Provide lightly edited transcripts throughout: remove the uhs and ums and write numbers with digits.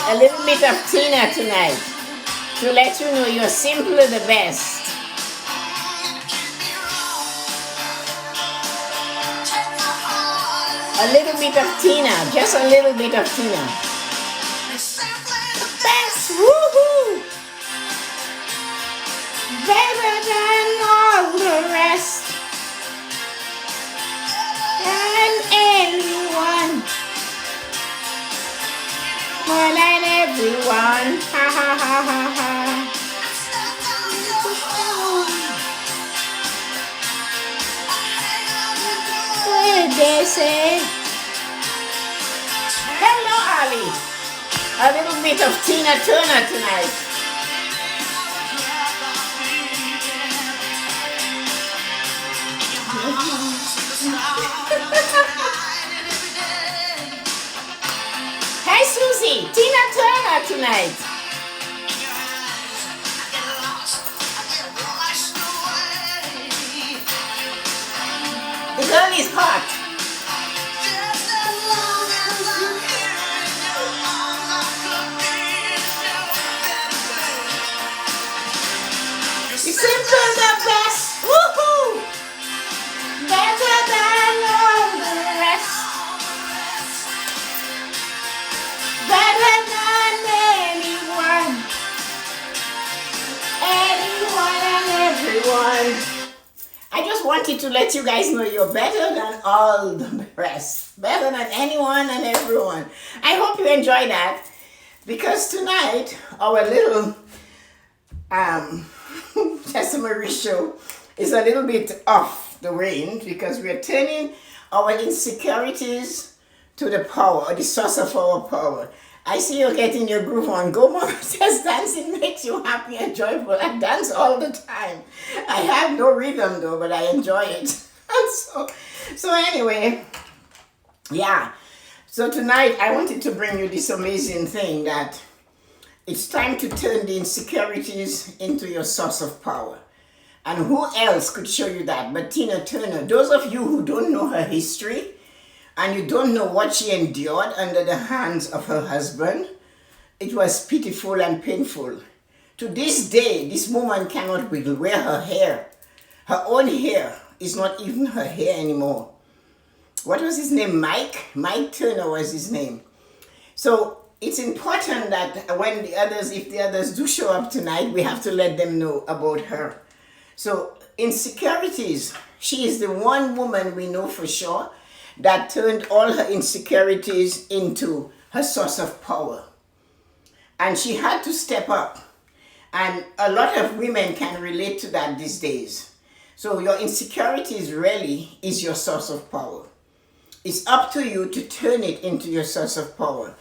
A little bit of Tina tonight to let you know you're simply the best. A little bit of Tina, just a little bit of Tina. Best, woohoo! Better than all the rest. And anyone. More than everyone. Ha ha ha ha ha. They say, hello Ali. A little bit of Tina Turner tonight. Hey Susie, Tina Turner tonight. The girl is hot. Simple the best, woohoo! Better than all the rest. Better than anyone. Anyone and everyone. I just wanted to let you guys know you're better than all the rest. Better than anyone and everyone. I hope you enjoy that. Because tonight, our little Tessa-Marie show is a little bit off the range because we are turning our insecurities to the power, or the source of our power. I see you're getting your groove on. Go more. Just dancing makes you happy and joyful. I dance all the time. I have no rhythm though, but I enjoy it. so anyway, yeah. So tonight I wanted to bring you this amazing thing that it's time to turn the insecurities into your source of power. And who else could show you that but Tina Turner? Those of you who don't know her history and you don't know what she endured under the hands of her husband, it was pitiful and painful. To this day, this woman cannot wear her hair. Her own hair is not even her hair anymore. What was his name? Mike Turner was his name. So it's important that if the others do show up tonight, we have to let them know about her. So insecurities, she is the one woman we know for sure that turned all her insecurities into her source of power. And she had to step up. And a lot of women can relate to that these days. So your insecurities really is your source of power. It's up to you to turn it into your source of power.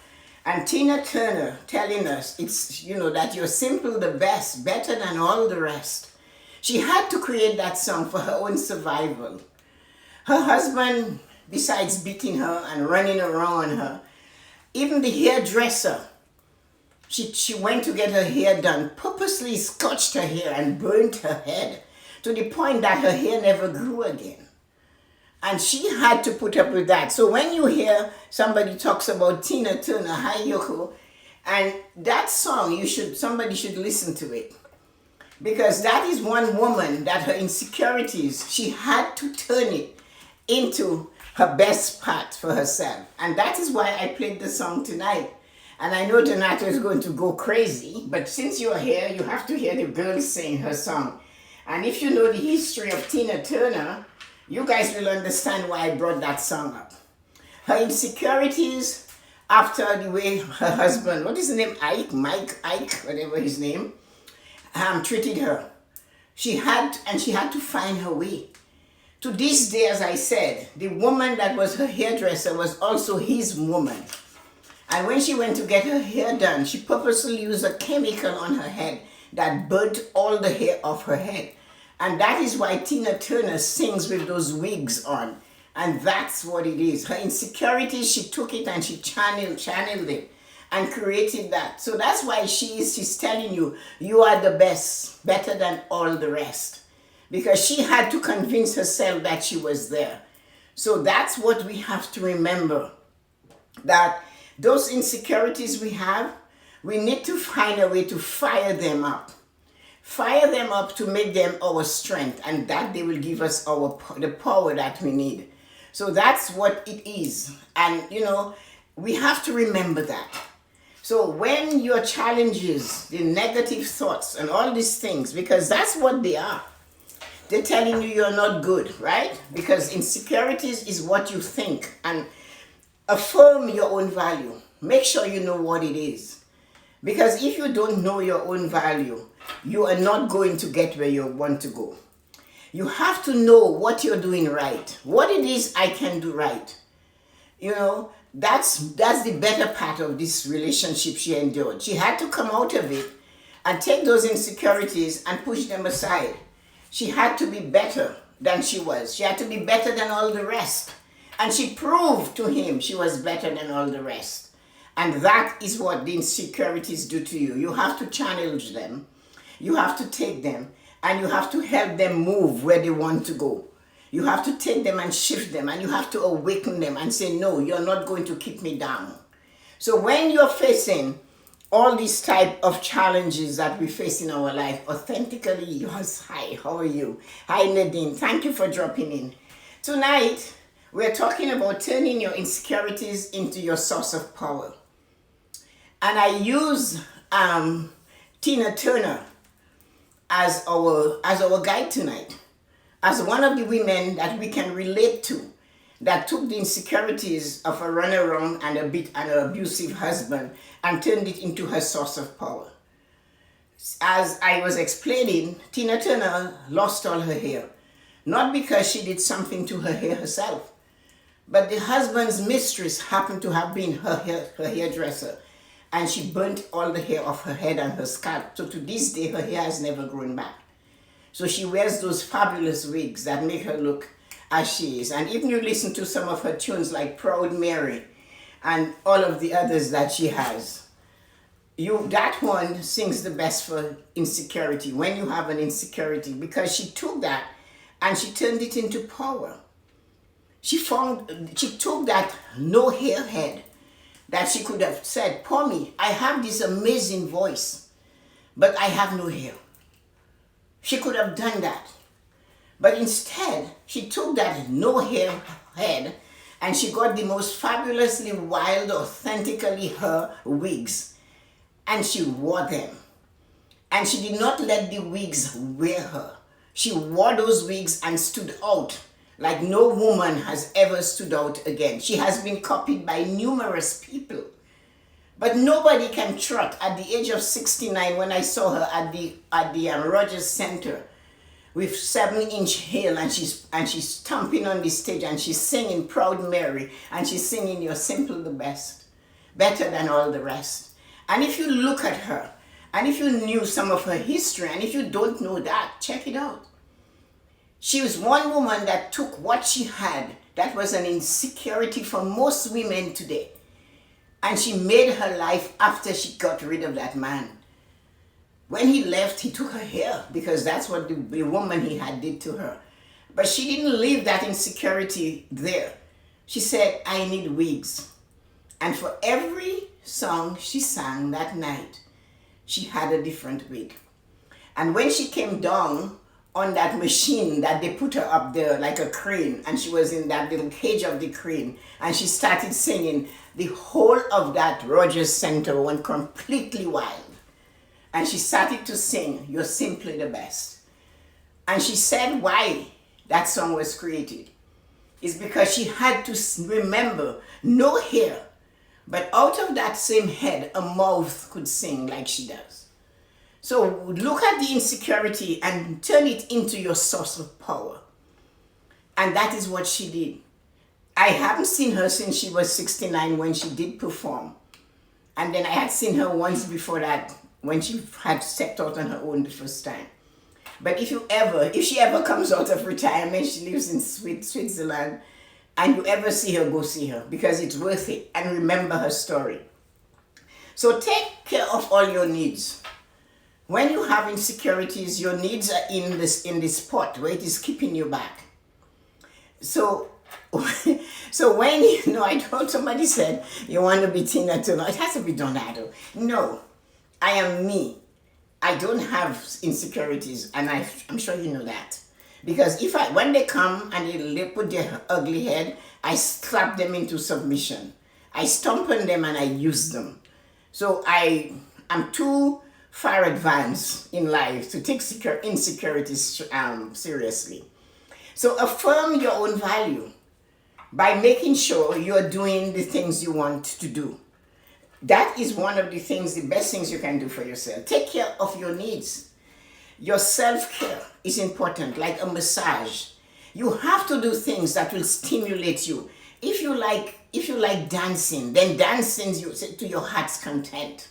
And Tina Turner telling us that you're simply the best, better than all the rest. She had to create that song for her own survival. Her husband, besides beating her and running around her, even the hairdresser, she went to get her hair done, purposely scorched her hair and burnt her head to the point that her hair never grew again. And she had to put up with that. So when you hear somebody talks about Tina Turner, Hi Yoko, and that song, somebody should listen to it. Because that is one woman that her insecurities, she had to turn it into her best part for herself. And that is why I played the song tonight. And I know Donato is going to go crazy, but since you're here, you have to hear the girl sing her song. And if you know the history of Tina Turner, you guys will understand why I brought that song up. Her insecurities after the way her husband, what is his name, Ike, whatever his name, treated her. She had to find her way. To this day, as I said, the woman that was her hairdresser was also his woman. And when she went to get her hair done, she purposely used a chemical on her head that burnt all the hair off her head. And that is why Tina Turner sings with those wigs on. And that's what it is. Her insecurities, she took it and she channeled it and created that. So that's why she's telling you, you are the best, better than all the rest. Because she had to convince herself that she was there. So that's what we have to remember. That those insecurities we have, We need to find a way to fire them up. Fire them up to make them our strength, and that they will give us the power that we need. So that's what it is. And we have to remember that. So when your challenges, the negative thoughts and all these things, because that's what they are. They're telling you you're not good, right? Because insecurities is what you think. And affirm your own value. Make sure you know what it is. Because if you don't know your own value, you are not going to get where you want to go. You have to know what you're doing right. What it is I can do right. That's the better part of this relationship she endured. She had to come out of it and take those insecurities and push them aside. She had to be better than she was. She had to be better than all the rest. And she proved to him she was better than all the rest. And that is what the insecurities do to you. You have to challenge them. You have to take them. And you have to help them move where they want to go. You have to take them and shift them, and you have to awaken them and say, no, you're not going to keep me down. So when you're facing all these type of challenges that we face in our life, authentically yours. Hi, how are you? Hi, Nadine. Thank you for dropping in. Tonight, we're talking about turning your insecurities into your source of power. And I use Tina Turner as our guide tonight. As one of the women that we can relate to, that took the insecurities of a runaround and an abusive husband and turned it into her source of power. As I was explaining, Tina Turner lost all her hair. Not because she did something to her hair herself, but the husband's mistress happened to have been her hairdresser, and she burnt all the hair off her head and her scalp. So to this day, her hair has never grown back. So she wears those fabulous wigs that make her look as she is. And even you listen to some of her tunes like Proud Mary and all of the others that she has, that one sings the best for insecurity, when you have an insecurity, because she took that and she turned it into power. She took that no hair head that she could have said, Pommy, I have this amazing voice, but I have no hair. She could have done that. But instead, she took that no hair head and she got the most fabulously wild, authentically her wigs. And she wore them. And she did not let the wigs wear her. She wore those wigs and stood out like no woman has ever stood out again. She has been copied by numerous people. But nobody can trot. At the age of 69, when I saw her at the Rogers Center with 7-inch heel, and she's stomping on the stage and she's singing Proud Mary, and she's singing You're Simple the Best, better than all the rest. And if you look at her, and if you knew some of her history, and if you don't know that, check it out. She was one woman that took what she had, that was an insecurity for most women today, and she made her life after she got rid of that man. When he left, he took her hair because that's what the woman he had did to her. But she didn't leave that insecurity there. She said, I need wigs. And for every song she sang that night, she had a different wig. And when she came down on that machine that they put her up there like a crane, and she was in that little cage of the crane, and she started singing, the whole of that Rogers Center went completely wild. And she started to sing, You're Simply the Best. And she said why that song was created. It's because she had to remember no hair, but out of that same head, a mouth could sing like she does. So look at the insecurity and turn it into your source of power. And that is what she did. I haven't seen her since she was 69 when she did perform. And then I had seen her once before that when she had stepped out on her own the first time. But if she ever comes out of retirement, she lives in Switzerland, and you ever see her, go see her, because it's worth it. And remember her story. So take care of all your needs. When you have insecurities, your needs are in this spot where it is keeping you back. So when I told somebody said, you want to be Tina Turner, it has to be Donado. No, I am me. I don't have insecurities, and I'm sure you know that. Because when they come and they put their ugly head, I slap them into submission. I stomp on them and I use them. So I'm too far advanced in life to take insecurities seriously. So affirm your own value by making sure you're doing the things you want to do. That is one of the best things you can do for yourself. Take care of your needs. Your self-care is important, like a massage. You have to do things that will stimulate you. If you like dancing, then dancing to your heart's content.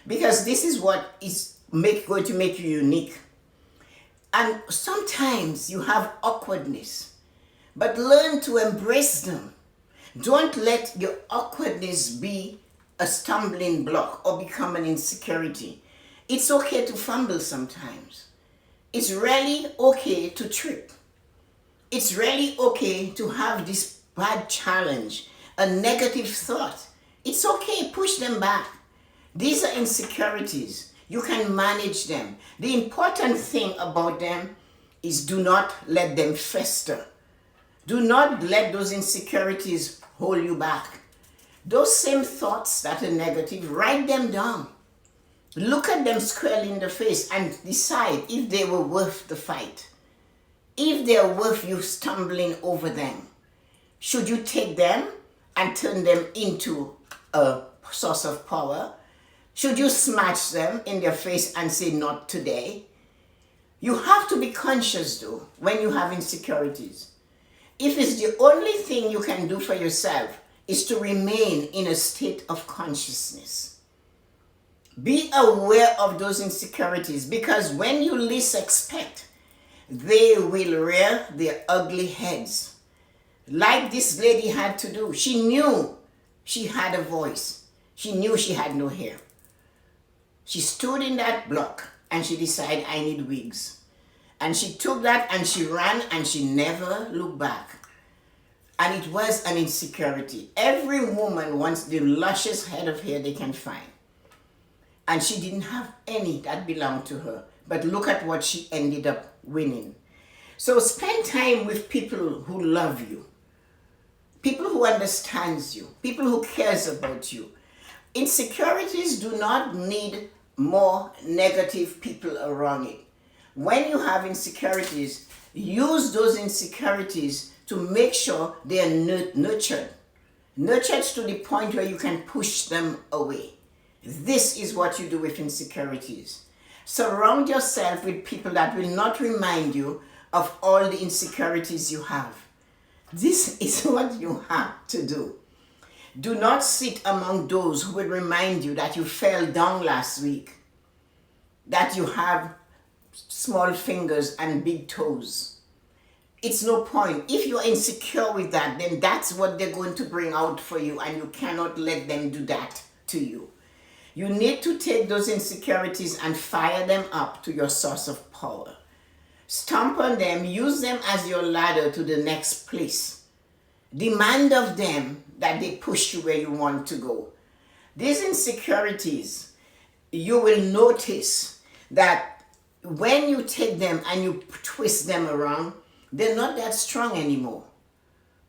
Because this is what is going to make you unique. And sometimes you have awkwardness, but learn to embrace them. Don't let your awkwardness be a stumbling block or become an insecurity. It's okay to fumble sometimes. It's really okay to trip. It's really okay to have this bad challenge, a negative thought. It's okay, push them back. These are insecurities. You can manage them. The important thing about them is do not let them fester. Do not let those insecurities hold you back. Those same thoughts that are negative, write them down. Look at them squarely in the face and decide if they were worth the fight. If they are worth you stumbling over them. Should you take them and turn them into a source of power? Should you smash them in their face and say, not today? You have to be conscious though when you have insecurities. If it's the only thing you can do for yourself is to remain in a state of consciousness. Be aware of those insecurities, because when you least expect, they will rear their ugly heads. Like this lady had to do. She knew she had a voice. She knew she had no hair. She stood in that block and she decided, I need wigs. And she took that and she ran and she never looked back. And it was an insecurity. Every woman wants the luscious head of hair they can find. And she didn't have any that belonged to her. But look at what she ended up winning. So spend time with people who love you. People who understands you. People who cares about you. Insecurities do not need more negative people around it. When you have insecurities, use those insecurities to make sure they are nurtured. Nurtured to the point where you can push them away. This is what you do with insecurities. Surround yourself with people that will not remind you of all the insecurities you have. This is what you have to do. Do not sit among those who will remind you that you fell down last week, that you have small fingers and big toes. It's no point. If you're insecure with that, then that's what they're going to bring out for you, and you cannot let them do that to you. You need to take those insecurities and fire them up to your source of power. Stomp on them, use them as your ladder to the next place. Demand of them that they push you where you want to go. These insecurities, you will notice that when you take them and you twist them around, they're not that strong anymore.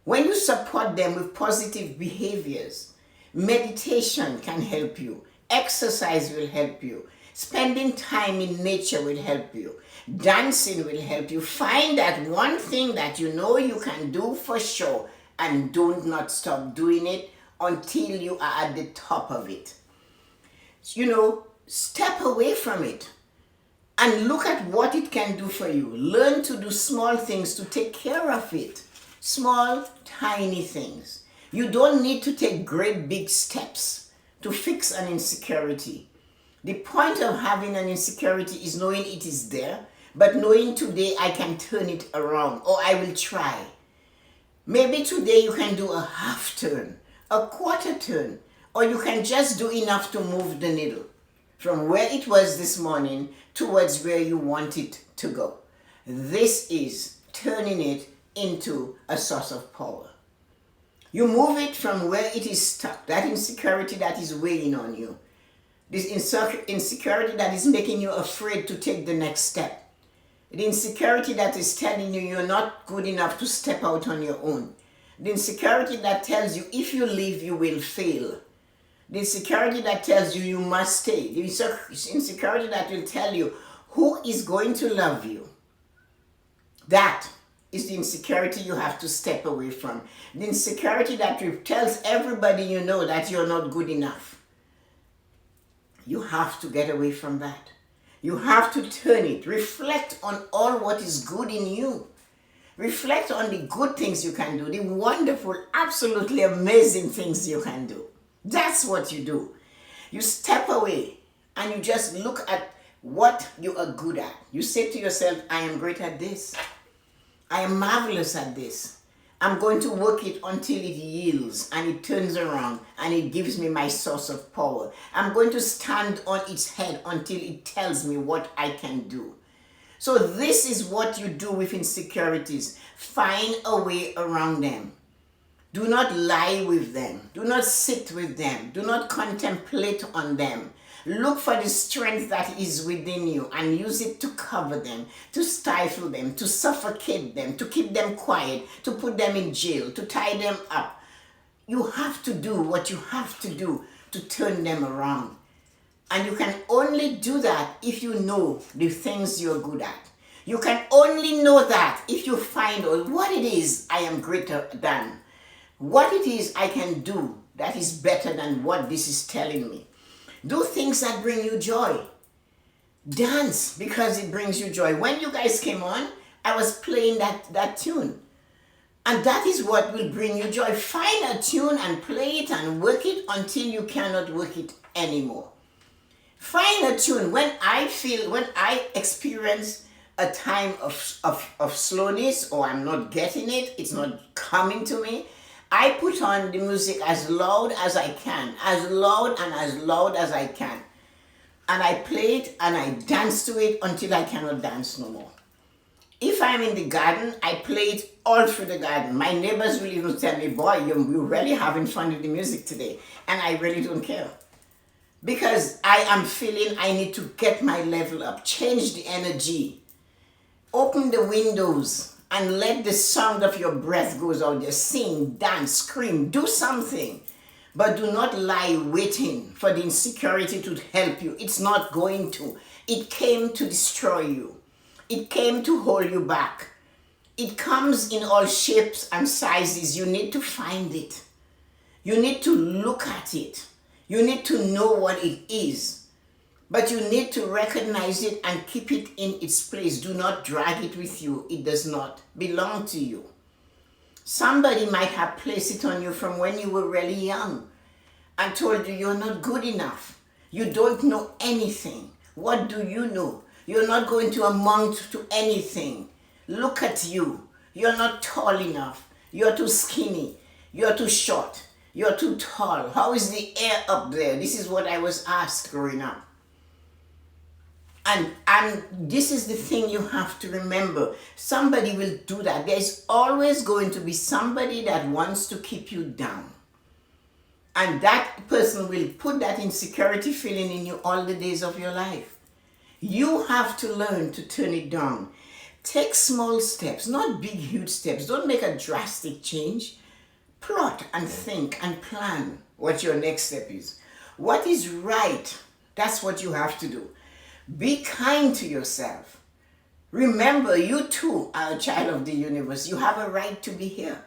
When you support them with positive behaviors, meditation can help you. Exercise will help you. Spending time in nature will help you. Dancing will help you. Find that one thing that you know you can do for sure, and do not stop doing it until you are at the top of it. Step away from it and look at what it can do for you. Learn to do small things to take care of it. Small, tiny things. You don't need to take great big steps to fix an insecurity. The point of having an insecurity is knowing it is there, but knowing today I can turn it around, or I will try. Maybe today you can do a half turn, a quarter turn, or you can just do enough to move the needle from where it was this morning towards where you want it to go. This is turning it into a source of power. You move it from where it is stuck, that insecurity that is weighing on you. This insecurity that is making you afraid to take the next step. The insecurity that is telling you you're not good enough to step out on your own. The insecurity that tells you if you leave, you will fail. The insecurity that tells you you must stay. The insecurity that will tell you who is going to love you. That is the insecurity you have to step away from. The insecurity that tells everybody you know that you're not good enough. You have to get away from that. You have to turn it. Reflect on all what is good in you. Reflect on the good things you can do, the wonderful, absolutely amazing things you can do. That's what you do. You step away and you just look at what you are good at. You say to yourself, I am great at this. I am marvelous at this. I'm going to work it until it yields and it turns around and it gives me my source of power. I'm going to stand on its head until it tells me what I can do. So this is what you do with insecurities. Find a way around them. Do not lie with them. Do not sit with them. Do not contemplate on them. Look for the strength that is within you and use it to cover them, to stifle them, to suffocate them, to keep them quiet, to put them in jail, to tie them up. You have to do what you have to do to turn them around. And you can only do that if you know the things you're good at. You can only know that if you find out what it is I am greater than. What it is I can do that is better than what this is telling me. Do things that bring you joy. Dance because it brings you joy. When you guys came on, I was playing that tune. And that is what will bring you joy. Find a tune and play it and work it until you cannot work it anymore. Find a tune. When I experience a time of slowness or I'm not getting it, it's not coming to me, I put on the music as loud as I can, as loud and as loud as I can. And I play it and I dance to it until I cannot dance no more. If I'm in the garden, I play it all through the garden. My neighbors will even tell me, boy, you're really having fun with the music today. And I really don't care. Because I am feeling I need to get my level up, change the energy. Open the windows and let the sound of your breath goes out there. Sing, dance, scream, do something. But do not lie waiting for the insecurity to help you. It's not going to. It came to destroy you. It came to hold you back. It comes in all shapes and sizes. You need to find it. You need to look at it. You need to know what it is. But you need to recognize it and keep it in its place. Do not drag it with you. It does not belong to you. Somebody might have placed it on you from when you were really young and told you you're not good enough. You don't know anything. What do you know? You're not going to amount to anything. Look at you. You're not tall enough. You're too skinny. You're too short. You're too tall. How is the air up there? This is what I was asked growing up. And this is the thing you have to remember. Somebody will do that. There's always going to be somebody that wants to keep you down. And that person will put that insecurity feeling in you all the days of your life. You have to learn to turn it down. Take small steps, not big, huge steps. Don't make a drastic change. Plot and think and plan what your next step is. What is right, that's what you have to do. Be kind to yourself. Remember, you too are a child of the universe. You have a right to be here.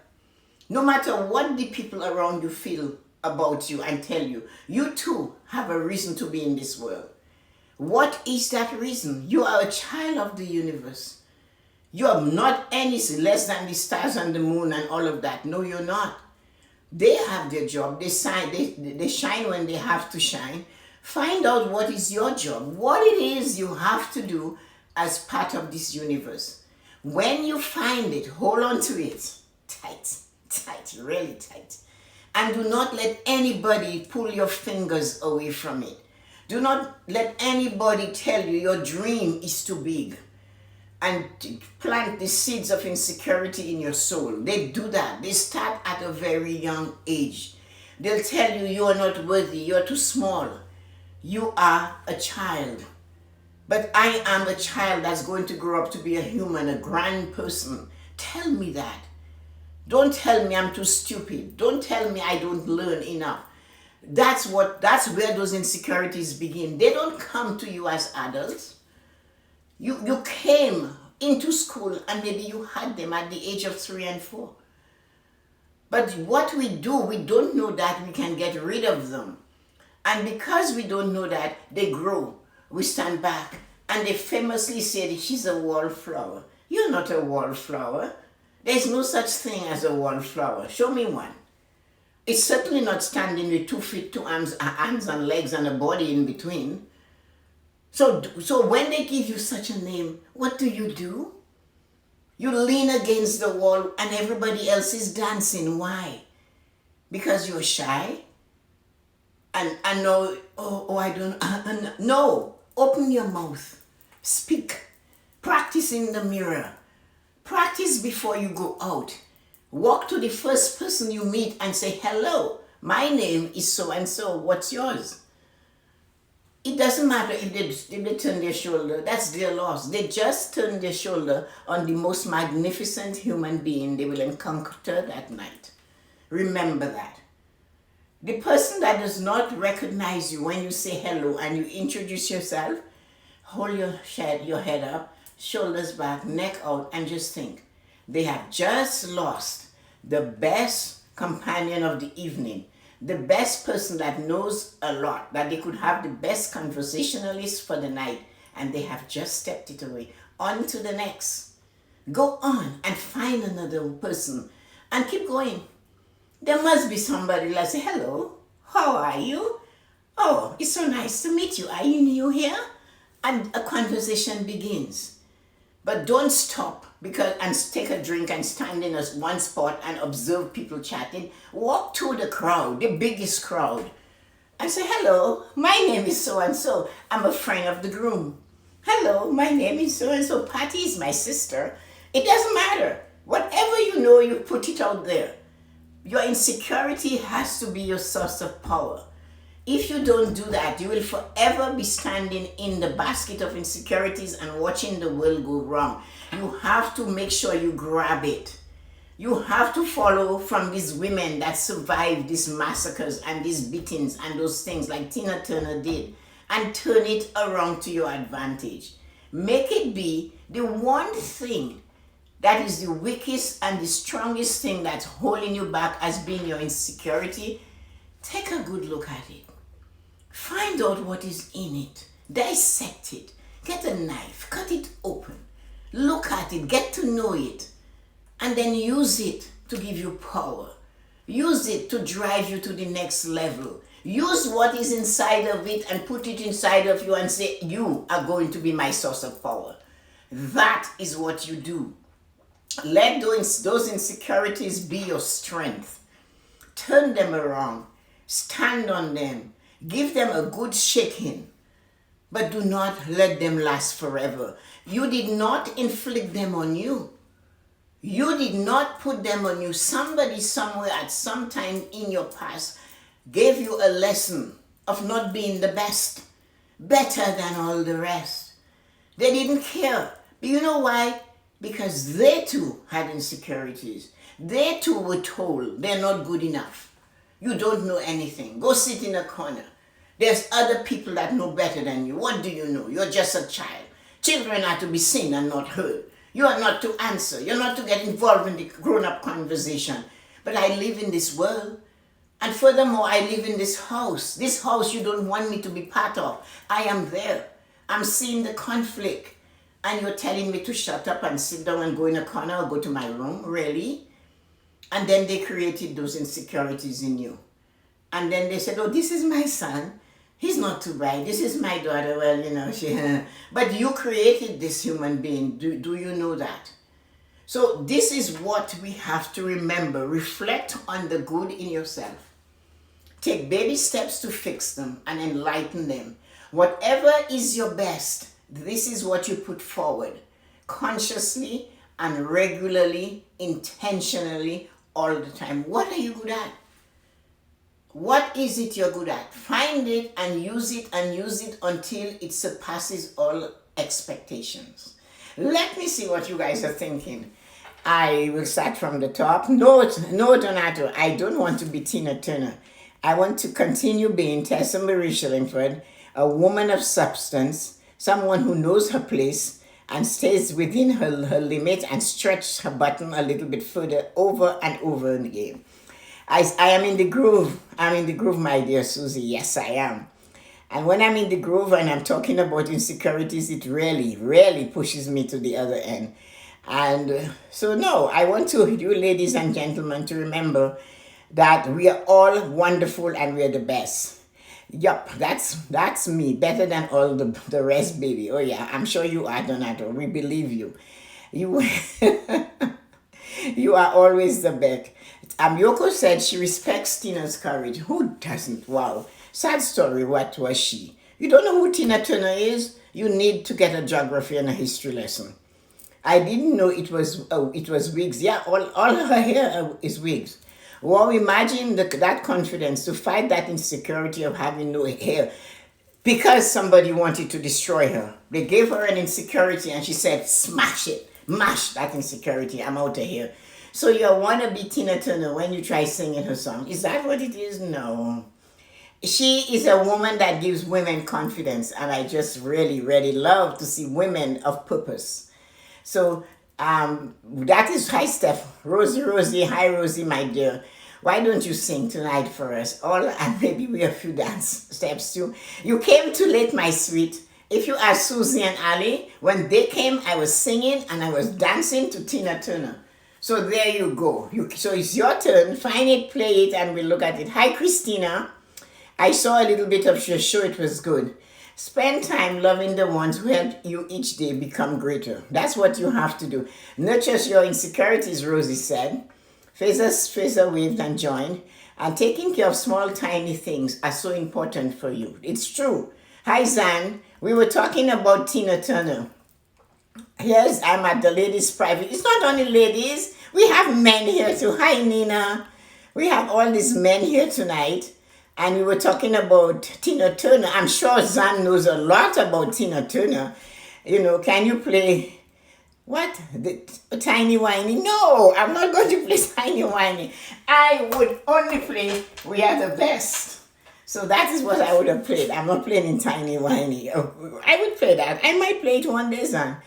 No matter what the people around you feel about you and tell you, you too have a reason to be in this world. What is that reason? You are a child of the universe. You are not any less than the stars and the moon and all of that. No, you're not. They have their job. They shine when they have to shine. Find out what is your job, what it is you have to do as part of this universe. When you find it, hold on to it tight, really tight. And do not let anybody pull your fingers away from it. Do not let anybody tell you your dream is too big and plant the seeds of insecurity in your soul. They do that. They start at a very young age. They'll tell you you are not worthy, you're too small. You are a child. But I am a child that's going to grow up to be a human, a grand person. Tell me that. Don't tell me I'm too stupid. Don't tell me I don't learn enough. That's where those insecurities begin. They don't come to you as adults. You came into school and maybe you had them at the age of 3 and 4. But what we do, we don't know that we can get rid of them. And because we don't know that, they grow. We stand back and they famously say that she's a wallflower. You're not a wallflower. There's no such thing as a wallflower. Show me one. It's certainly not standing with 2 feet, 2 arms and legs and a body in between. So when they give you such a name, what do? You lean against the wall and everybody else is dancing. Why? Because you're shy? And no, I don't, no. Open your mouth. Speak. Practice in the mirror. Practice before you go out. Walk to the first person you meet and say, hello, my name is so-and-so, what's yours? It doesn't matter if they turn their shoulder, that's their loss. They just turn their shoulder on the most magnificent human being they will encounter that night. Remember that. The person that does not recognize you when you say hello and you introduce yourself, hold your head up, shoulders back, neck out, and just think. They have just lost the best companion of the evening, the best person that knows a lot, that they could have the best conversationalist for the night, and they have just stepped it away. On to the next. Go on and find another person and keep going. There must be somebody that say, hello, how are you? Oh, it's so nice to meet you. Are you new here? And a conversation begins. But don't stop and take a drink and stand in one spot and observe people chatting. Walk to the crowd, the biggest crowd, and say, hello, my name is so-and-so. I'm a friend of the groom. Hello, my name is so-and-so. Patty is my sister. It doesn't matter. Whatever you know, you put it out there. Your insecurity has to be your source of power. If you don't do that, you will forever be standing in the basket of insecurities and watching the world go wrong. You have to make sure you grab it. You have to follow from these women that survived these massacres and these beatings and those things like Tina Turner did, and turn it around to your advantage. Make it be the one thing that is the weakest and the strongest thing that's holding you back as being your insecurity. Take a good look at it. Find out what is in it. Dissect it. Get a knife. Cut it open. Look at it. Get to know it. And then use it to give you power. Use it to drive you to the next level. Use what is inside of it and put it inside of you and say, you are going to be my source of power. That is what you do. Let those insecurities be your strength. Turn them around. Stand on them. Give them a good shaking. But do not let them last forever. You did not inflict them on you. You did not put them on you. Somebody somewhere at some time in your past gave you a lesson of not being the best, better than all the rest. They didn't care. But you know why? Because they too had insecurities. They too were told they're not good enough. You don't know anything. Go sit in a corner. There's other people that know better than you. What do you know? You're just a child. Children are to be seen and not heard. You are not to answer. You're not to get involved in the grown-up conversation. But I live in this world. And furthermore, I live in this house. This house you don't want me to be part of. I am there. I'm seeing the conflict. And you're telling me to shut up and sit down and go in a corner or go to my room? Really? And then they created those insecurities in you. And then they said, oh, this is my son. He's not too bright. This is my daughter. Well, you know, but you created this human being. Do you know that? So this is what we have to remember. Reflect on the good in yourself. Take baby steps to fix them and enlighten them. Whatever is your best, this is what you put forward. Consciously and regularly, intentionally, all the time. What are you good at? What is it you're good at? Find it and use it until it surpasses all expectations. Let me see what you guys are thinking. I will start from the top. No, no, Donato, I don't want to be Tina Turner. I want to continue being Tessa-Marie Shillingford, a woman of substance, someone who knows her place and stays within her limit and stretches her button a little bit further over and over again. I am in the groove. I'm in the groove, my dear Susie. Yes, I am. And when I'm in the groove and I'm talking about insecurities, it really, really pushes me to the other end. And so, no, I want to you, ladies and gentlemen, to remember that we are all wonderful and we are the best. Yup, that's me. Better than all the rest, baby. Oh yeah, I'm sure you are, Donato. We believe you. You you are always the best. Yoko said she respects Tina's courage. Who doesn't? Wow. Sad story. What was she? You don't know who Tina Turner is? You need to get a geography and a history lesson. I didn't know it was wigs. Yeah, all her hair is wigs. Wow, imagine that confidence to fight that insecurity of having no hair because somebody wanted to destroy her. They gave her an insecurity and she said, smash it, mash that insecurity, I'm out of here. So you want to be Tina Turner when you try singing her song. Is that what it is? No. She is a woman that gives women confidence, and I just really, really love to see women of purpose. So that is hi Steph, Rosie, hi Rosie, my dear. Why don't you sing tonight for us all, and maybe we have a few dance steps too. You came too late, my sweet. If you ask Susie and Ali, when they came, I was singing and I was dancing to Tina Turner. So there you go. So it's your turn. Find it, play it, and we'll look at it. Hi, Christina. I saw a little bit of your show. It was good. Spend time loving the ones who help you each day become greater. That's what you have to do. Nurture your insecurities, Rosie said. Fraser waved and joined. And taking care of small, tiny things are so important for you. It's true. Hi, Zan. We were talking about Tina Turner. Yes, I'm at the ladies' private. It's not only ladies. We have men here too. Hi, Nina. We have all these men here tonight. And we were talking about Tina Turner. I'm sure Zan knows a lot about Tina Turner. You know, can you play, what? The Tiny Whiny? No, I'm not going to play Tiny Whiny. I would only play We Are the Best. So that is what I would have played. I'm not playing in Tiny Whiny. I would play that. I might play it one day, Zan.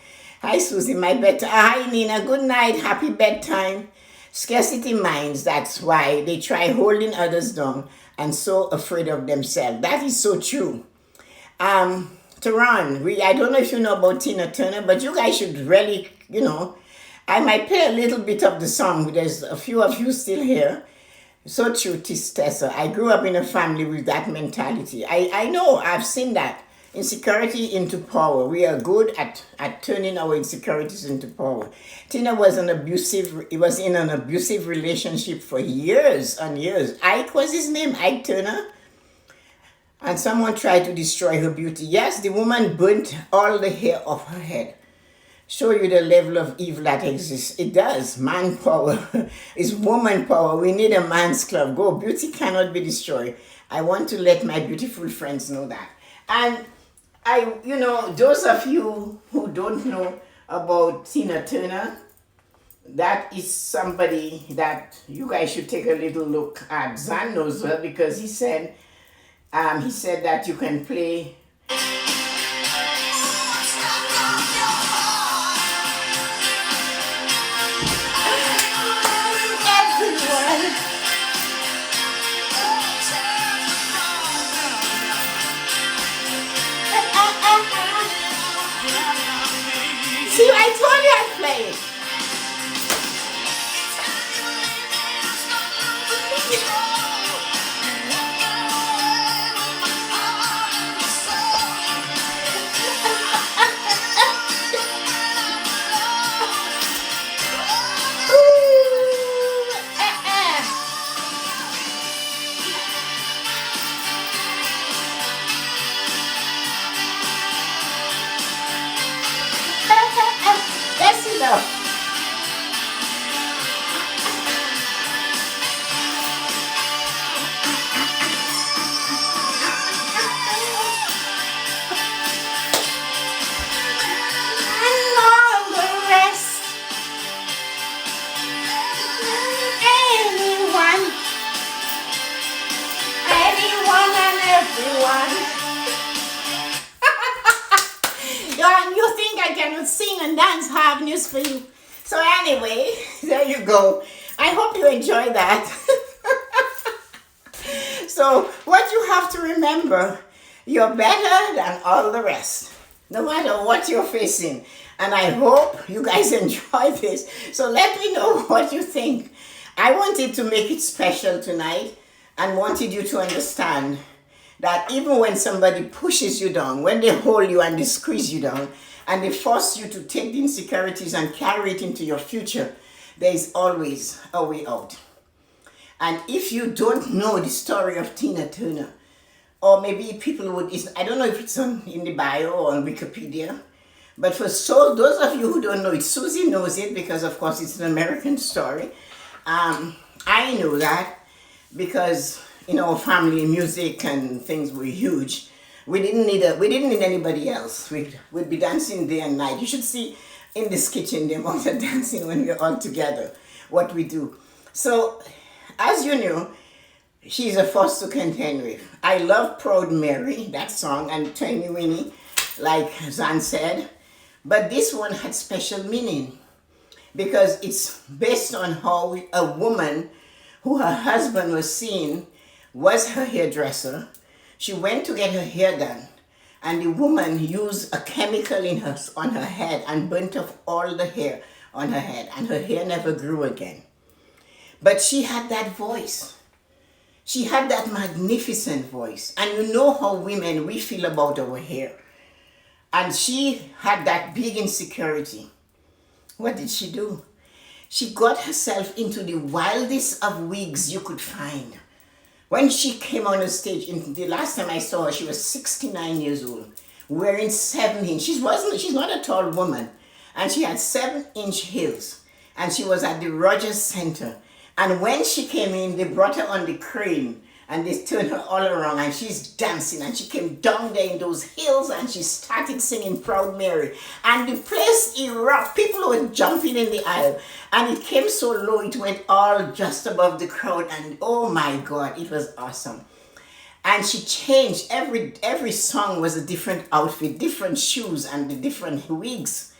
Hi, Susie, my bedtime. Hi, Nina. Good night. Happy bedtime. Scarcity minds. That's why they try holding others down and so afraid of themselves. That is so true. Tehran, I don't know if you know about Tina Turner, but you guys should really, I might play a little bit of the song. There's a few of you still here. So true, Tessa. I grew up in a family with that mentality. I know, I've seen that. Insecurity into power. We are good at turning our insecurities into power. Tina was in an abusive relationship for years and years. Ike was his name, Ike Turner. And someone tried to destroy her beauty. Yes, the woman burnt all the hair off her head. Show you the level of evil that exists. It does. Man power is woman power. We need a man's club. Go. Beauty cannot be destroyed. I want to let my beautiful friends know that. And those of you who don't know about Tina Turner, that is somebody that you guys should take a little look at. Zan knows her because he said that you can play. See, I told you I'd play it. That's enough. cannot sing and dance, I have news for you. So anyway, there you go. I hope you enjoy that. So what you have to remember, you're better than all the rest, no matter what you're facing. And I hope you guys enjoy this. So let me know what you think. I wanted to make it special tonight and wanted you to understand that even when somebody pushes you down, when they hold you and they squeeze you down, and they force you to take the insecurities and carry it into your future, there is always a way out. And if you don't know the story of Tina Turner, or maybe people would, I don't know if it's in the bio or on Wikipedia, but for those of you who don't know it, Susie knows it because of course it's an American story. I know that because in our family, music and things were huge. We didn't need anybody else. We'd be dancing day and night. You should see in this kitchen the amount of dancing when we're all together, what we do. So, as you know, she's a force to contend with. I love Proud Mary, that song, and Tiny Winnie, like Zan said. But this one had special meaning because it's based on how a woman who her husband was seeing was her hairdresser. She went to get her hair done, and the woman used a chemical on her head and burnt off all the hair on her head, and her hair never grew again. But she had that voice. She had that magnificent voice. And you know how women, we feel about our hair. And she had that big insecurity. What did she do? She got herself into the wildest of wigs you could find. When she came on the stage, the last time I saw her, she was 69 years old, wearing 7-inch. She's not a tall woman, and she had 7-inch heels, and she was at the Rogers Center. And when she came in, they brought her on the crane, and they turned her all around, and she's dancing, and she came down there in those hills, and she started singing Proud Mary. And the place erupted. People were jumping in the aisle, and it came so low, it went all just above the crowd, and oh my God, it was awesome. And she changed, every song was a different outfit, different shoes, and the different wigs.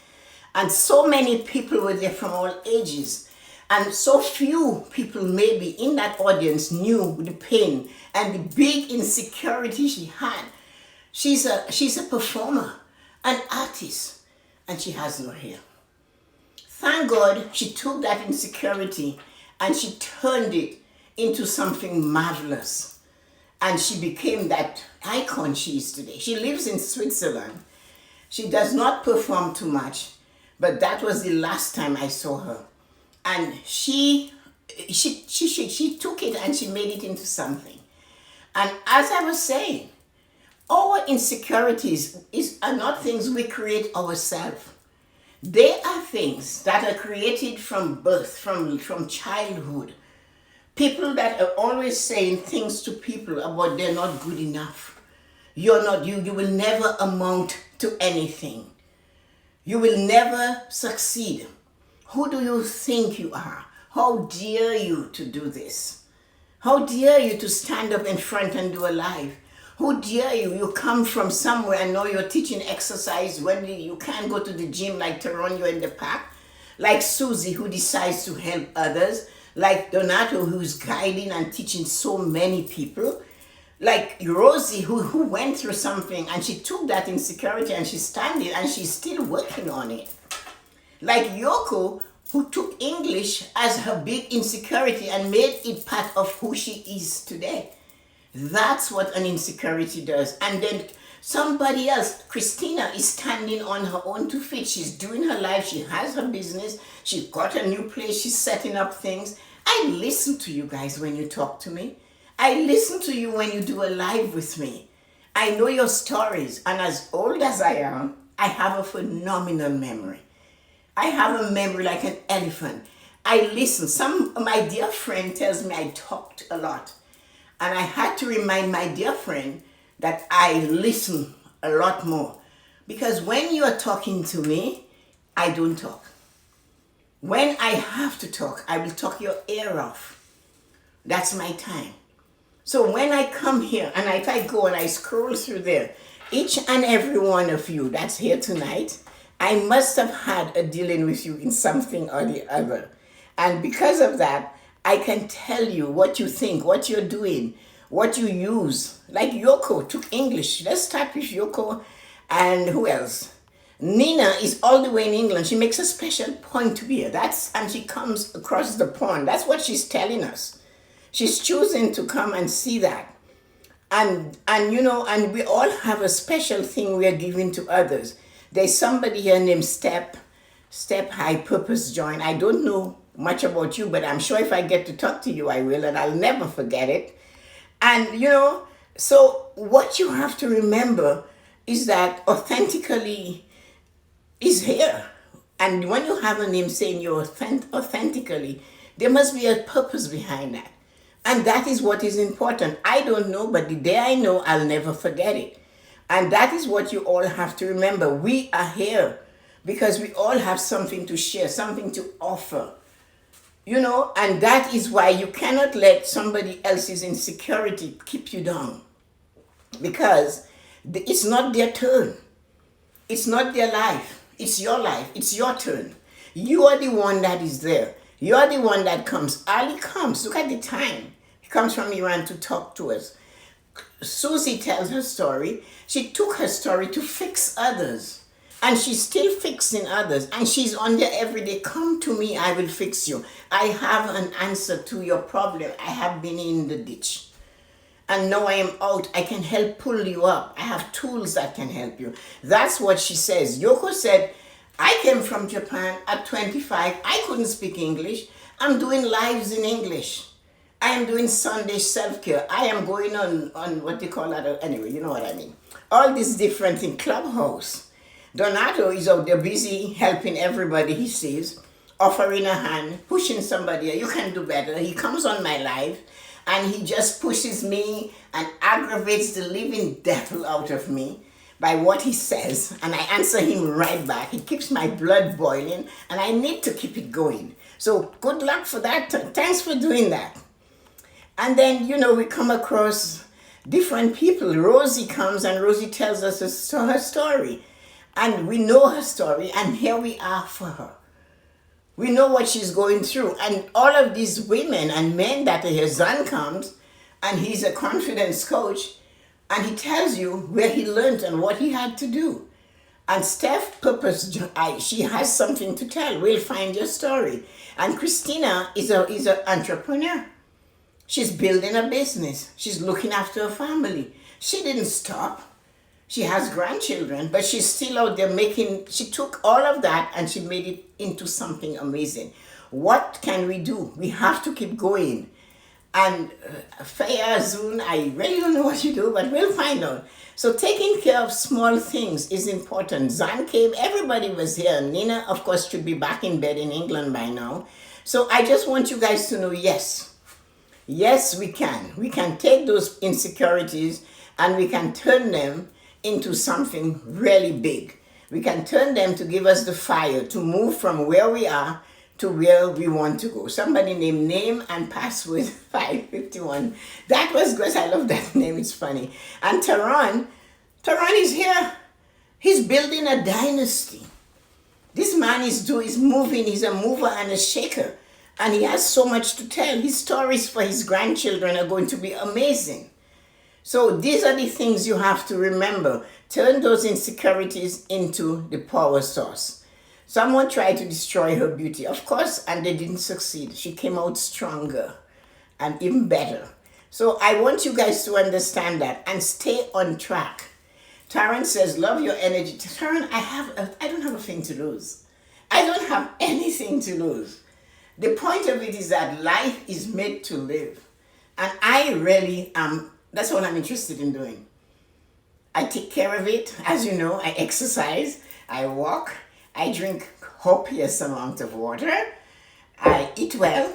And so many people were there from all ages. And so few people maybe in that audience knew the pain and the big insecurity she had. She's a performer, an artist, and she has no hair. Thank God she took that insecurity and she turned it into something marvelous. And she became that icon she is today. She lives in Switzerland. She does not perform too much, but that was the last time I saw her. And she took it and she made it into something. And as I was saying, our insecurities are not things we create ourselves. They are things that are created from birth, from childhood. People that are always saying things to people about they're not good enough. You will never amount to anything. You will never succeed. Who do you think you are? How dare you to do this? How dare you to stand up in front and do a live? Who dare you? You come from somewhere and now you're teaching exercise when you can't go to the gym like Toronto in the park. Like Susie who decides to help others. Like Donato who's guiding and teaching so many people. Like Rosie who went through something and she took that insecurity and she's standing and she's still working on it. Like Yoko, who took English as her big insecurity and made it part of who she is today. That's what an insecurity does. And then somebody else, Christina, is standing on her own 2 feet. She's doing her life. She has her business. She got a new place. She's setting up things. I listen to you guys when you talk to me. I listen to you when you do a live with me. I know your stories. And as old as I am, I have a phenomenal memory. I have a memory like an elephant. I listen. My dear friend tells me I talked a lot. And I had to remind my dear friend that I listen a lot more. Because when you are talking to me, I don't talk. When I have to talk, I will talk your ear off. That's my time. So when I come here and if I go and I scroll through there, each and every one of you that's here tonight, I must have had a dealing with you in something or the other. And because of that, I can tell you what you think, what you're doing, what you use. Like Yoko took English. Let's start with Yoko. And who else? Nina is all the way in England. She makes a special point to be here. And she comes across the pond. That's what she's telling us. She's choosing to come and see that. And we all have a special thing we are giving to others. There's somebody here named Step High Purpose Join. I don't know much about you, but I'm sure if I get to talk to you, I will, and I'll never forget it. And so what you have to remember is that authentically is here. And when you have a name saying you're authentically, there must be a purpose behind that. And that is what is important. I don't know, but the day I know, I'll never forget it. And that is what you all have to remember. We are here because we all have something to share, something to offer. And that is why you cannot let somebody else's insecurity keep you down. Because it's not their turn. It's not their life. It's your life. It's your turn. You are the one that is there. You are the one that comes. Ali comes. Look at the time. He comes from Iran to talk to us. Susie tells her story. She took her story to fix others. And she's still fixing others. And she's on there every day. Come to me, I will fix you. I have an answer to your problem. I have been in the ditch. And now I am out. I can help pull you up. I have tools that can help you. That's what she says. Yoko said, I came from Japan at 25. I couldn't speak English. I'm doing lives in English. I am doing Sunday self-care. I am going on what they call that. Anyway, you know what I mean. All these different in Clubhouse. Donato is out there busy helping everybody he sees, offering a hand, pushing somebody. You can do better. He comes on my live and he just pushes me and aggravates the living devil out of me by what he says. And I answer him right back. He keeps my blood boiling and I need to keep it going. So good luck for that. Thanks for doing that. And then, we come across different people. Rosie comes and Rosie tells us her story. And we know her story, and here we are for her. We know what she's going through. And all of these women and men that are here, Zan comes, and he's a confidence coach, and he tells you where he learned and what he had to do. And Steph Purpose, she has something to tell. We'll find your story. And Christina is an entrepreneur. She's building a business. She's looking after her family. She didn't stop. She has grandchildren, but she's still out there she took all of that and she made it into something amazing. What can we do? We have to keep going. And Faya, Zun, I really don't know what you do, but we'll find out. So taking care of small things is important. Zan came, everybody was here. Nina, of course, should be back in bed in England by now. So I just want you guys to know, yes, we can. We can take those insecurities and we can turn them into something really big. We can turn them to give us the fire to move from where we are to where we want to go. Somebody named Name and Password 551. That was good. I love that name. It's funny. And Taran is here. He's building a dynasty. This man is moving. He's a mover and a shaker. And he has so much to tell. His stories for his grandchildren are going to be amazing. So these are the things you have to remember. Turn those insecurities into the power source. Someone tried to destroy her beauty, of course, and they didn't succeed. She came out stronger and even better. So I want you guys to understand that and stay on track. Taryn says, love your energy. Taryn, I don't have a thing to lose. I don't have anything to lose. The point of it is that life is made to live. And I really am. That's what I'm interested in doing. I take care of it. As you know, I exercise, I walk, I drink copious amount of water, I eat well,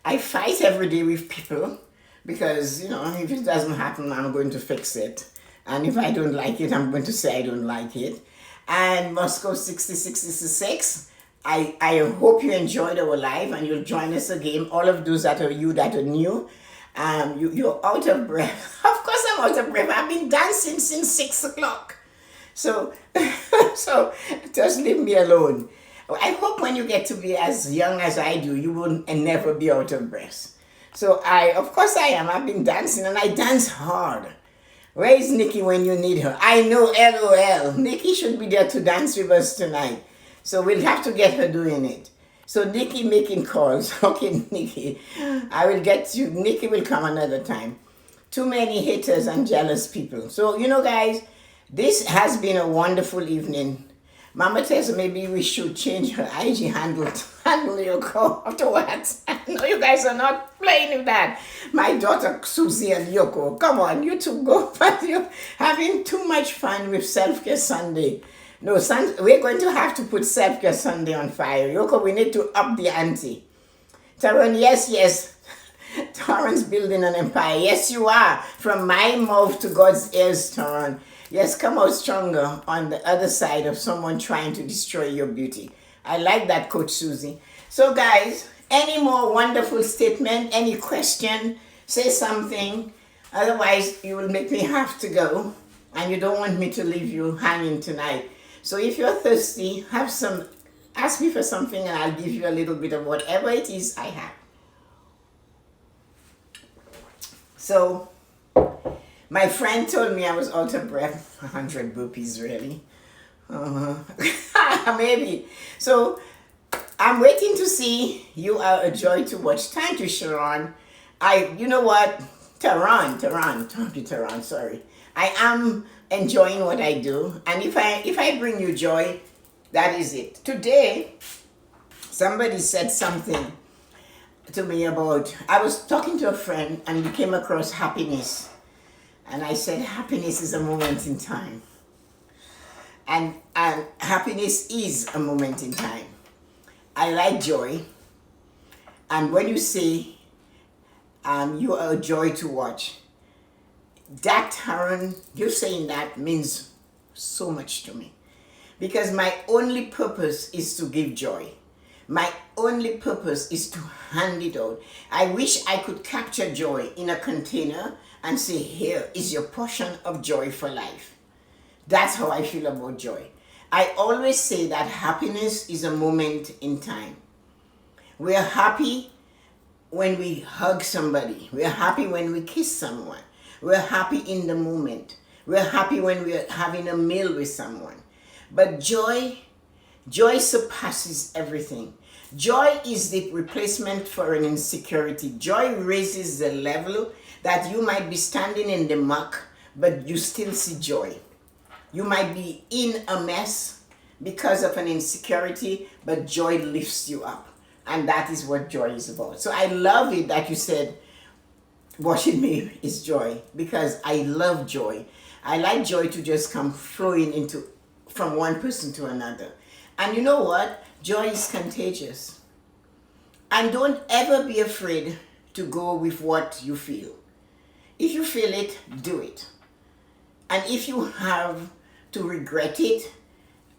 I fight every day with people because, if it doesn't happen, I'm going to fix it. And if I don't like it, I'm going to say I don't like it. And Moscow 6066, I hope you enjoyed our live and you'll join us again. All of those that are new. You're out of breath. Of course I'm out of breath. I've been dancing since 6 o'clock. So, so just leave me alone. I hope when you get to be as young as I do, you will never be out of breath. So of course I am. I've been dancing and I dance hard. Where is Nikki when you need her? I know, LOL. Nikki should be there to dance with us tonight. So we'll have to get her doing it. So Nikki making calls. Okay, Nikki. I will get you. Nikki will come another time. Too many haters and jealous people. So, guys, this has been a wonderful evening. Mama Tessa, maybe we should change her IG handle to handle your call afterwards. I know you guys are not playing with that. My daughter Susie and Yoko, come on, you two go. But you're having too much fun with Self-Care Sunday. No, we're going to have to put Self-Care Sunday on fire. Yoko, we need to up the ante. Taron, yes. Taron's building an empire. Yes, you are. From my mouth to God's ears, Taron. Yes, come out stronger on the other side of someone trying to destroy your beauty. I like that, Coach Susie. So, guys, any more wonderful statement, any question, say something. Otherwise, you will make me have to go. And you don't want me to leave you hanging tonight. So if you're thirsty, ask me for something and I'll give you a little bit of whatever it is I have. So, my friend told me I was out of breath. 100 burpees, really? Maybe. So, I'm waiting to see. You are a joy to watch. Thank you, Sharon. You know what? Tehran, sorry. I am enjoying what I do. And if I bring you joy, that is it. Today, somebody said something to me about, I was talking to a friend and we came across happiness. And I said, happiness is a moment in time. And happiness is a moment in time. I like joy. And when you say you are a joy to watch, that, Aaron, you saying that means so much to me. Because my only purpose is to give joy. My only purpose is to hand it out. I wish I could capture joy in a container and say, here is your portion of joy for life. That's how I feel about joy. I always say that happiness is a moment in time. We're happy when we hug somebody. We're happy when we kiss someone. We're happy in the moment. We're happy when we're having a meal with someone. But joy surpasses everything. Joy is the replacement for an insecurity. Joy raises the level that you might be standing in the muck, but you still see joy. You might be in a mess because of an insecurity, but joy lifts you up. And that is what joy is about. So I love it that you said, watching me is joy, because I love joy. I like joy to just come flowing from one person to another. And you know what? Joy is contagious. And don't ever be afraid to go with what you feel. If you feel it, do it. And if you have to regret it,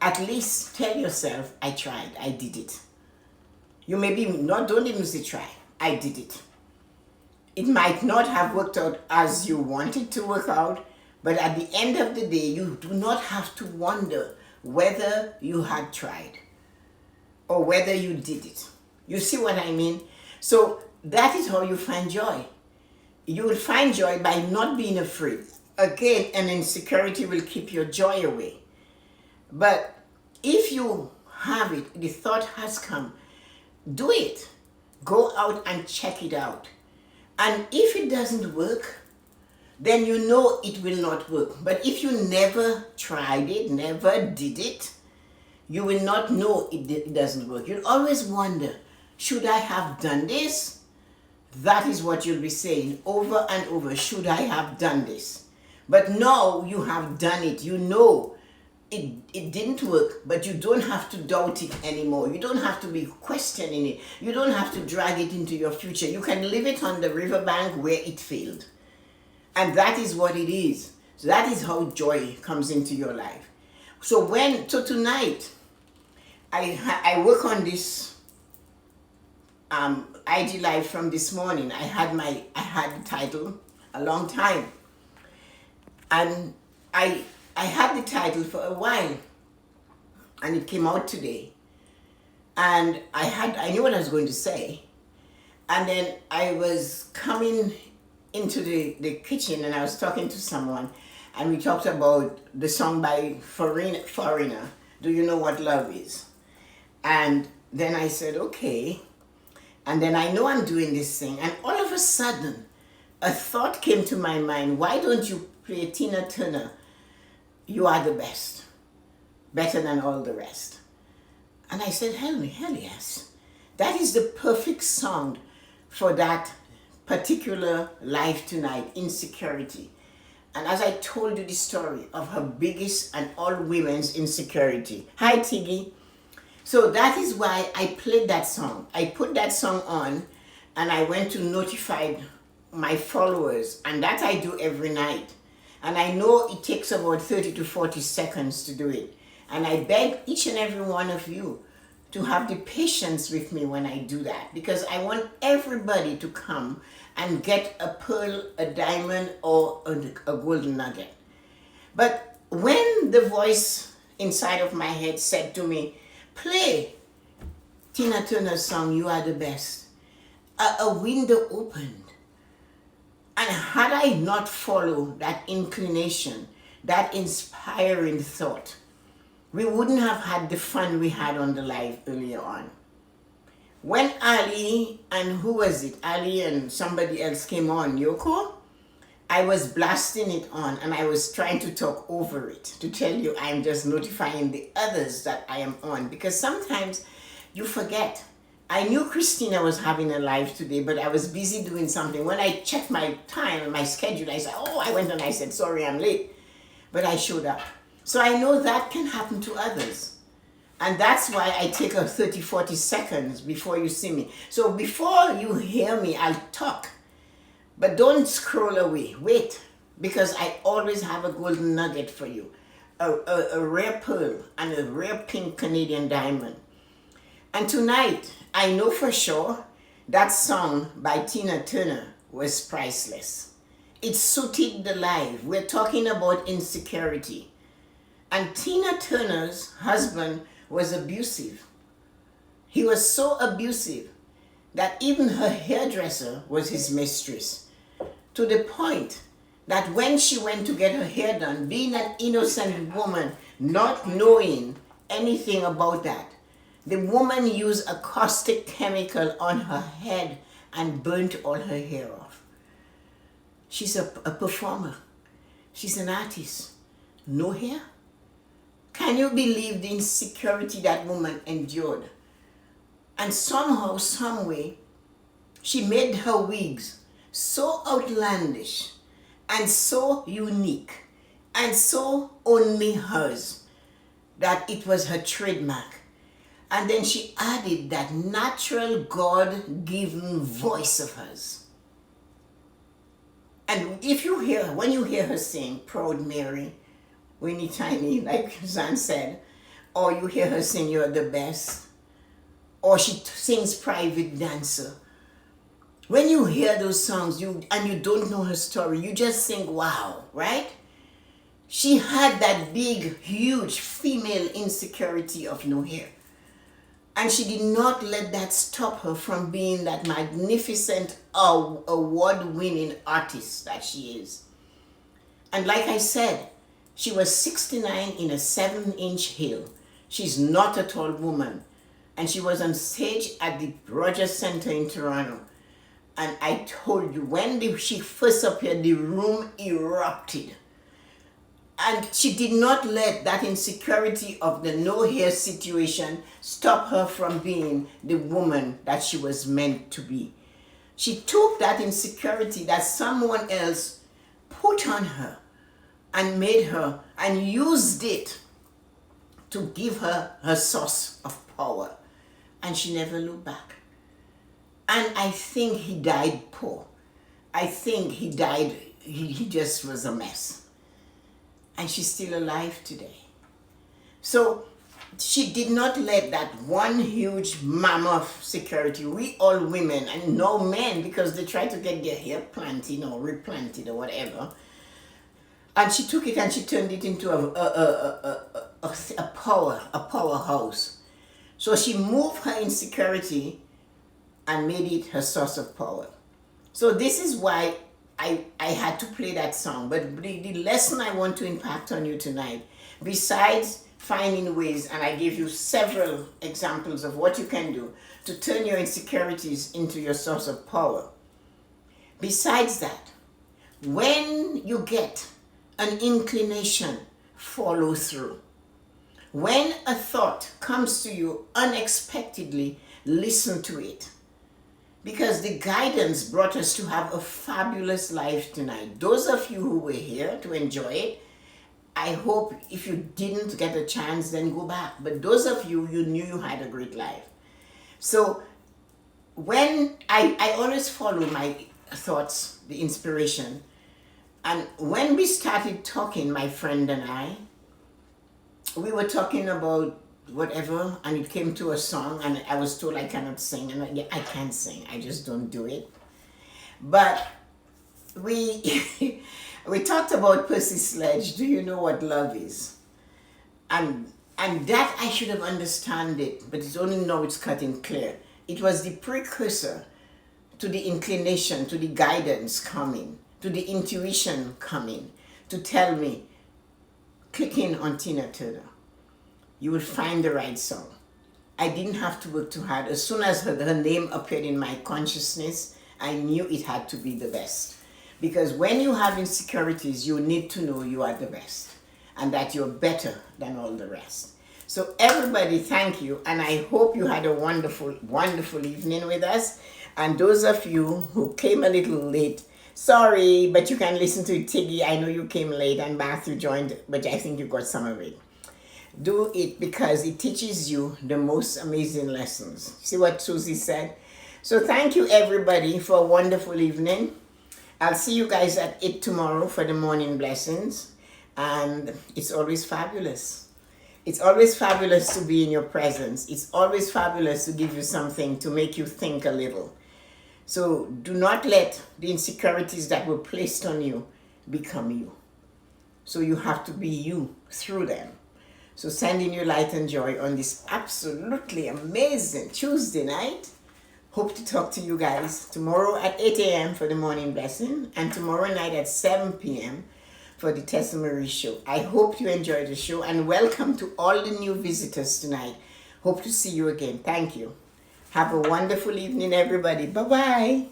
at least tell yourself, I tried, I did it. You maybe don't even say try, I did it. It might not have worked out as you wanted to work out, but at the end of the day, you do not have to wonder whether you had tried or whether you did it. You see what I mean? So that is how you find joy. You will find joy by not being afraid. Again, an insecurity will keep your joy away. But if you have it, the thought has come, do it. Go out and check it out. And if it doesn't work, then you know it will not work. But if you never tried it, never did it, you will not know it doesn't work. You'll always wonder, should I have done this? That is what you'll be saying over and over. Should I have done this? But now you have done it. You know it didn't work, but you don't have to doubt it anymore. You don't have to be questioning it. You don't have to drag it into your future. You can leave it on the riverbank where it failed. And that is what it is. So that is how joy comes into your life. So tonight, I work on this IG Live from this morning. I had the title a long time. And I I had the title for a while, and it came out today. And I knew what I was going to say. And then I was coming into the kitchen and I was talking to someone, and we talked about the song by Foreigner, Do You Know What Love Is? And then I said, okay. And then I know I'm doing this thing. And all of a sudden, a thought came to my mind. Why don't you play Tina Turner, You Are the Best, better than all the rest? And I said, hell yes. That is the perfect song for that particular life tonight, insecurity. And as I told you the story of her biggest and all women's insecurity. Hi, Tiggy. So that is why I played that song. I put that song on and I went to notify my followers, and that I do every night. And I know it takes about 30 to 40 seconds to do it. And I beg each and every one of you to have the patience with me when I do that, because I want everybody to come and get a pearl, a diamond, or a golden nugget. But when the voice inside of my head said to me, play Tina Turner's song, You Are the Best, a window opened. And had I not followed that inclination, that inspiring thought, we wouldn't have had the fun we had on the live earlier on. When Ali and who was it? Ali and somebody else came on, Yoko, I was blasting it on and I was trying to talk over it to tell you I'm just notifying the others that I am on, because sometimes you forget. I knew Christina was having a live today, but I was busy doing something. When I checked my time and my schedule, I said, oh, I went and I said, sorry, I'm late. But I showed up. So I know that can happen to others. And that's why I take a 30, 40 seconds before you see me. So before you hear me, I'll talk. But don't scroll away. Wait, because I always have a golden nugget for you. A rare pearl and a rare pink Canadian diamond. And tonight, I know for sure that song by Tina Turner was priceless. It suited the live. We're talking about insecurity. And Tina Turner's husband was abusive. He was so abusive that even her hairdresser was his mistress. To the point that when she went to get her hair done, being an innocent woman, not knowing anything about that, the woman used a caustic chemical on her head and burnt all her hair off. She's a performer. She's an artist. No hair? Can you believe the insecurity that woman endured? And somehow, some way, she made her wigs so outlandish and so unique and so only hers that it was her trademark. And then she added that natural God-given voice of hers. And if you hear, when you hear her sing Proud Mary, Winnie Tiny, like Zan said, or you hear her sing You're the Best, or she sings Private Dancer, when you hear those songs and you don't know her story, you just think, wow, right? She had that big, huge female insecurity of no hair. And she did not let that stop her from being that magnificent, award-winning artist that she is. And like I said, she was 69 in a 7-inch heel. She's not a tall woman. And she was on stage at the Rogers Center in Toronto. And I told you, when she first appeared, the room erupted. And she did not let that insecurity of the no hair situation stop her from being the woman that she was meant to be. She took that insecurity that someone else put on her and made her and used it to give her her source of power. And she never looked back. And I think he died poor. I think he died, he just was a mess. And she's still alive today. So she did not let that one huge mammoth security, we all women and no men, because they try to get their hair planted or replanted or whatever. And she took it and she turned it into a powerhouse. So she moved her insecurity and made it her source of power. So this is why I had to play that song. But the lesson I want to impact on you tonight, besides finding ways, and I gave you several examples of what you can do to turn your insecurities into your source of power. Besides that, when you get an inclination, follow through. When a thought comes to you unexpectedly, listen to it. Because the guidance brought us to have a fabulous life tonight. Those of you who were here to enjoy it, I hope if you didn't get a chance, then go back. But those of you, you knew you had a great life. So when I always follow my thoughts, the inspiration, and when we started talking, my friend and I, we were talking about whatever, and it came to a song, and I was told I cannot sing, and I can't sing, I just don't do it. But we we talked about Percy Sledge, Do You Know What Love Is? And that I should have understood it, but it's only now it's cutting clear. It was the precursor to the inclination, to the guidance coming, to the intuition coming, to tell me, click in on Tina Turner. You will find the right song. I didn't have to work too hard. As soon as her name appeared in my consciousness, I knew it had to be the best. Because when you have insecurities, you need to know you are the best and that you're better than all the rest. So everybody, thank you. And I hope you had a wonderful, wonderful evening with us. And those of you who came a little late, sorry, but you can listen to it. Tiggy, I know you came late and Matthew joined, but I think you got some of it. Do it because it teaches you the most amazing lessons. See what Susie said? So thank you everybody for a wonderful evening. I'll see you guys at 8 tomorrow for the morning blessings. And it's always fabulous. It's always fabulous to be in your presence. It's always fabulous to give you something to make you think a little. So do not let the insecurities that were placed on you become you. So you have to be you through them. So sending you light and joy on this absolutely amazing Tuesday night. Hope to talk to you guys tomorrow at 8 a.m. for the morning blessing and tomorrow night at 7 p.m. for the Tessa-Marie show. I hope you enjoyed the show and welcome to all the new visitors tonight. Hope to see you again. Thank you. Have a wonderful evening, everybody. Bye-bye.